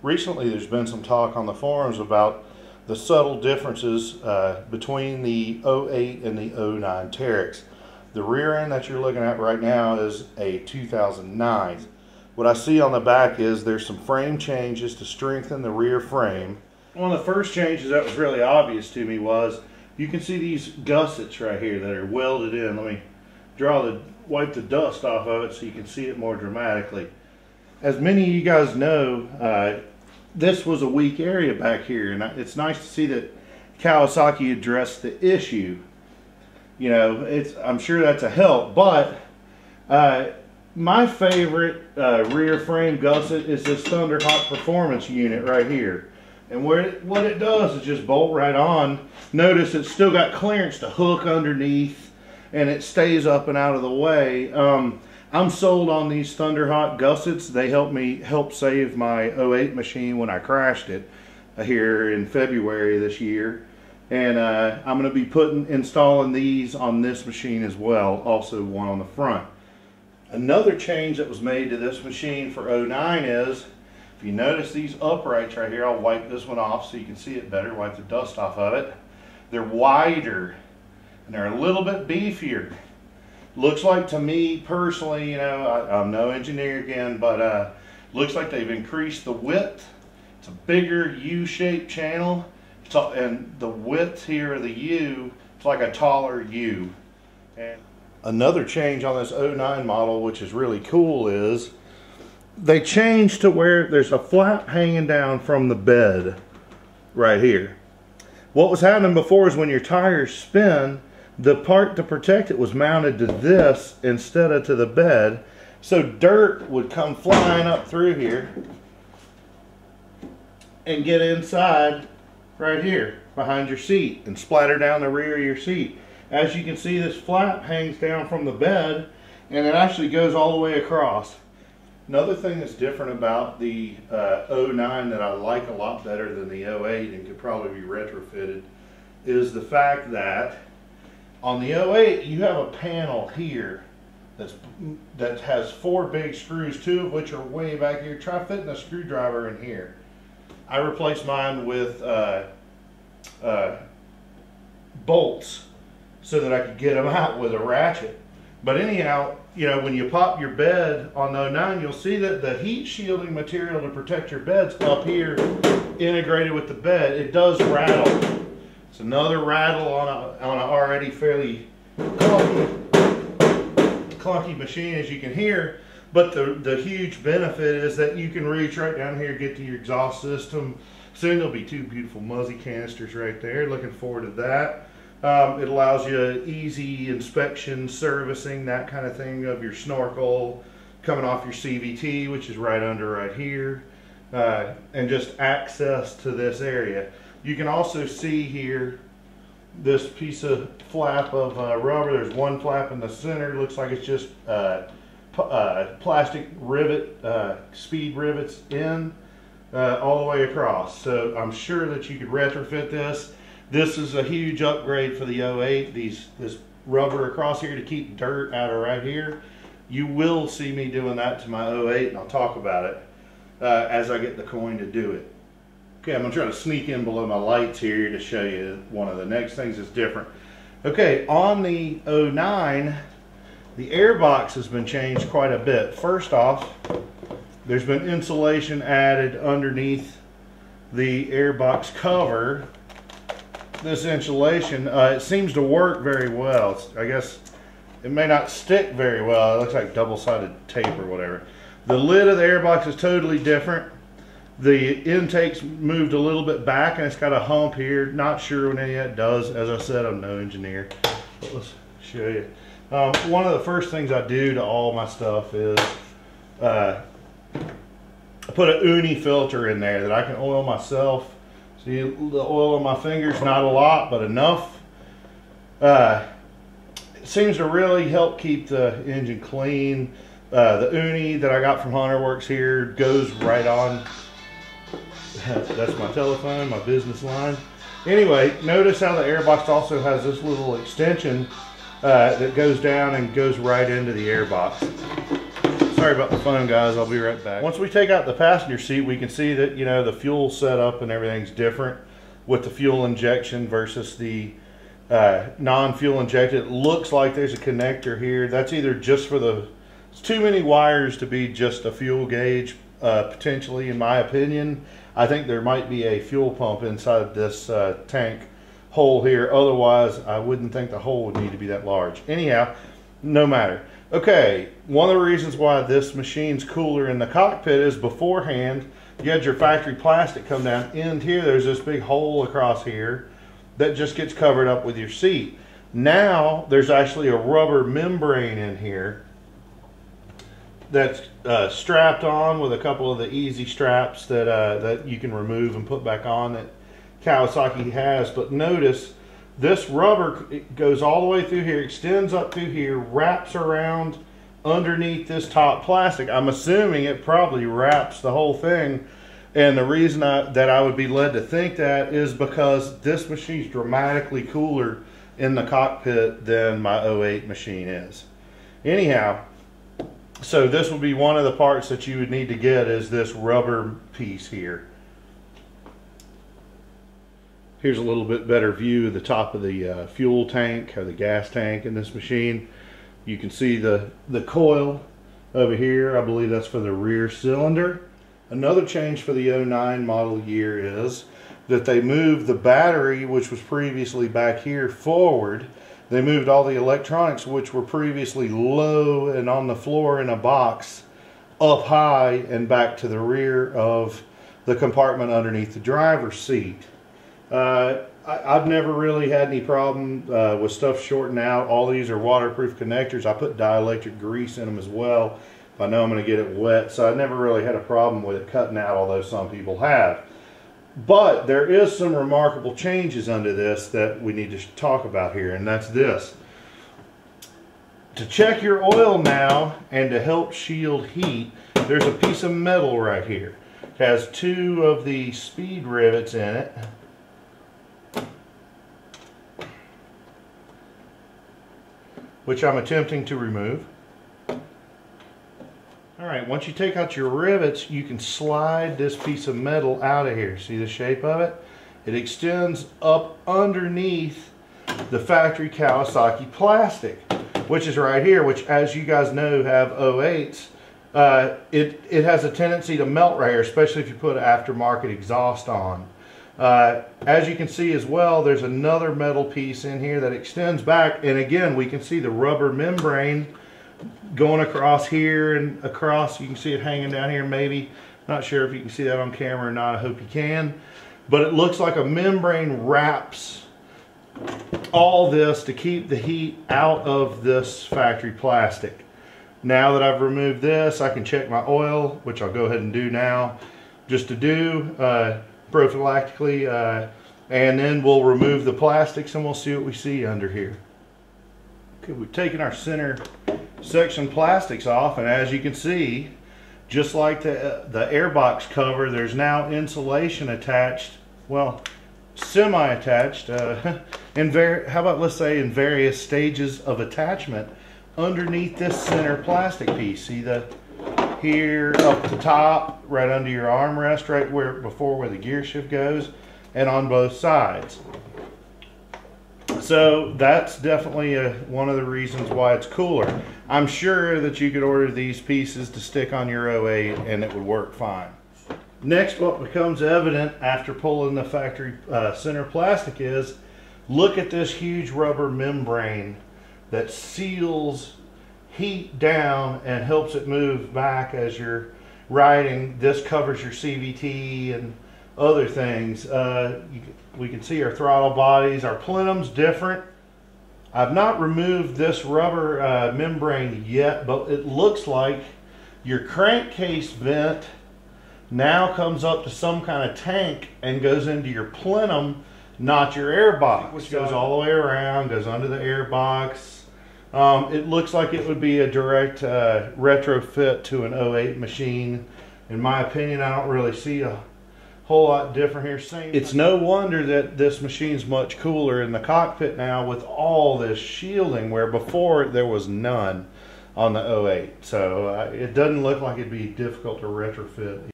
Recently there's been some talk on the forums about the subtle differences between the '08 and the '09 Teryx. The rear end that you're looking at right now is a 2009. What I see on the back is there's some frame changes to strengthen the rear frame. One of the first changes that was really obvious to me was you can see these gussets right here that are welded in. Let me wipe the dust off of it so you can see it more dramatically. As many of you guys know, this was a weak area back here, and it's nice to see that Kawasaki addressed the issue. You know, I'm sure that's a help, but my favorite rear frame gusset is this Thunderhawk Performance unit right here. And what it does is just bolt right on. Notice it's still got clearance to hook underneath, and it stays up and out of the way. I'm sold on these Thunderhawk gussets. They help save my '08 machine when I crashed it here in February this year. And I'm going to be installing these on this machine as well, also one on the front. Another change that was made to this machine for '09 is, if you notice these uprights right here, I'll wipe this one off so you can see it better, wipe the dust off of it. They're wider and they're a little bit beefier. Looks like to me personally, you know, I'm no engineer again, but looks like they've increased the width. It's a bigger U-shaped channel, and the width here of the U, it's like a taller U. And another change on this '09 model, which is really cool, is they changed to where there's a flap hanging down from the bed right here. What was happening before is when your tires spin, the part to protect it was mounted to this instead of to the bed, so dirt would come flying up through here and get inside right here behind your seat and splatter down the rear of your seat. As you can see, this flap hangs down from the bed and it actually goes all the way across. Another thing that's different about the '09 that I like a lot better than the '08 and could probably be retrofitted is the fact that on the '08 you have a panel here that has 4 big screws, 2 of which are way back here. Try fitting a screwdriver in here. I replaced mine with bolts so that I could get them out with a ratchet. But anyhow, you know, when you pop your bed on the '09, you'll see that the heat shielding material to protect your bed's up here integrated with the bed. It does rattle. It's another rattle on an already fairly clunky machine, as you can hear. But the huge benefit is that you can reach right down here, get to your exhaust system. Soon there'll be 2 beautiful Muzzy canisters right there. Looking forward to that. It allows you easy inspection, servicing, that kind of thing of your snorkel, coming off your CVT, which is right under right here, and just access to this area. You can also see here this piece of flap of rubber. There's one flap in the center. Looks like it's just plastic rivet, speed rivets in all the way across. So I'm sure that you could retrofit this. This is a huge upgrade for the '08. This rubber across here to keep dirt out of right here. You will see me doing that to my '08, and I'll talk about it as I get the coin to do it. Okay, I'm going to try to sneak in below my lights here to show you one of the next things that's different. Okay, on the '09, the air box has been changed quite a bit. First off, there's been insulation added underneath the air box cover. This insulation, it seems to work very well. I guess it may not stick very well. It looks like double-sided tape or whatever. The lid of the airbox is totally different. The intake's moved a little bit back and it's got a hump here. Not sure what any of that does. As I said, I'm no engineer. But let's show you. One of the first things I do to all my stuff is I put an uni filter in there that I can oil myself. See the oil on my fingers, not a lot, but enough. It seems to really help keep the engine clean. The uni that I got from Hunter Works here goes right on. That's my telephone, my business line. Anyway, notice how the airbox also has this little extension that goes down and goes right into the airbox. Sorry about the phone, guys. I'll be right back. Once we take out the passenger seat, we can see that, you know, the fuel setup and everything's different with the fuel injection versus the non-fuel injected. It looks like there's a connector here. That's either just for the, it's too many wires to be just a fuel gauge, potentially, in my opinion. I think there might be a fuel pump inside this tank hole here. Otherwise, I wouldn't think the hole would need to be that large. Anyhow, no matter. Okay, one of the reasons why this machine's cooler in the cockpit is beforehand, you had your factory plastic come down in here. There's this big hole across here that just gets covered up with your seat. Now, there's actually a rubber membrane in here that's strapped on with a couple of the easy straps that, that you can remove and put back on that Kawasaki has. But notice, this rubber, it goes all the way through here, extends up through here, wraps around underneath this top plastic. I'm assuming it probably wraps the whole thing. And the reason that I would be led to think that is because this machine's dramatically cooler in the cockpit than my 08 machine is. Anyhow, so this would be one of the parts that you would need to get, is this rubber piece here. Here's a little bit better view of the top of the fuel tank or the gas tank in this machine. You can see the coil over here. I believe that's for the rear cylinder. Another change for the 09 model year is that they moved the battery, which was previously back here, forward. They moved all the electronics, which were previously low and on the floor in a box, up high and back to the rear of the compartment underneath the driver's seat. I've never really had any problem with stuff shorting out. All these are waterproof connectors. I put dielectric grease in them as well if I know I'm going to get it wet. So I never really had a problem with it cutting out, although some people have. But there is some remarkable changes under this that we need to talk about here, and that's this. To check your oil now and to help shield heat, there's a piece of metal right here. It has two of the speed rivets in it. Which I'm attempting to remove. Alright, once you take out your rivets, you can slide this piece of metal out of here. See the shape of it? It extends up underneath the factory Kawasaki plastic, which is right here, which, as you guys know, have 08s. It has a tendency to melt right here, especially if you put aftermarket exhaust on. As you can see as well, there's another metal piece in here that extends back, and again we can see the rubber membrane going across here and across. You can see it hanging down here, maybe. Not sure if you can see that on camera or not. I hope you can. But it looks like a membrane wraps all this to keep the heat out of this factory plastic. Now that I've removed this, I can check my oil, which I'll go ahead and do now, just to do prophylactically, and then we'll remove the plastics and we'll see what we see under here. Okay, we've taken our center section plastics off, and as you can see, just like the airbox cover, there's now insulation attached, well, semi-attached, how about let's say in various stages of attachment underneath this center plastic piece. See the here up the top, right under your armrest, right where the gear shift goes, and on both sides. So that's definitely one of the reasons why it's cooler. I'm sure that you could order these pieces to stick on your 08 and it would work fine. Next, what becomes evident after pulling the factory center plastic is, look at this huge rubber membrane that seals heat down and helps it move back as you're riding. This covers your CVT and other things. We can see our throttle bodies. Our plenum's different. I've not removed this rubber membrane yet, but it looks like your crankcase vent now comes up to some kind of tank and goes into your plenum, not your airbox, which goes all the way around, goes under the airbox. It looks like it would be a direct retrofit to an 08 machine. In my opinion, I don't really see a whole lot different here. It's no wonder that this machine's much cooler in the cockpit now with all this shielding, where before there was none. on the '08. So it doesn't look like it'd be difficult to retrofit.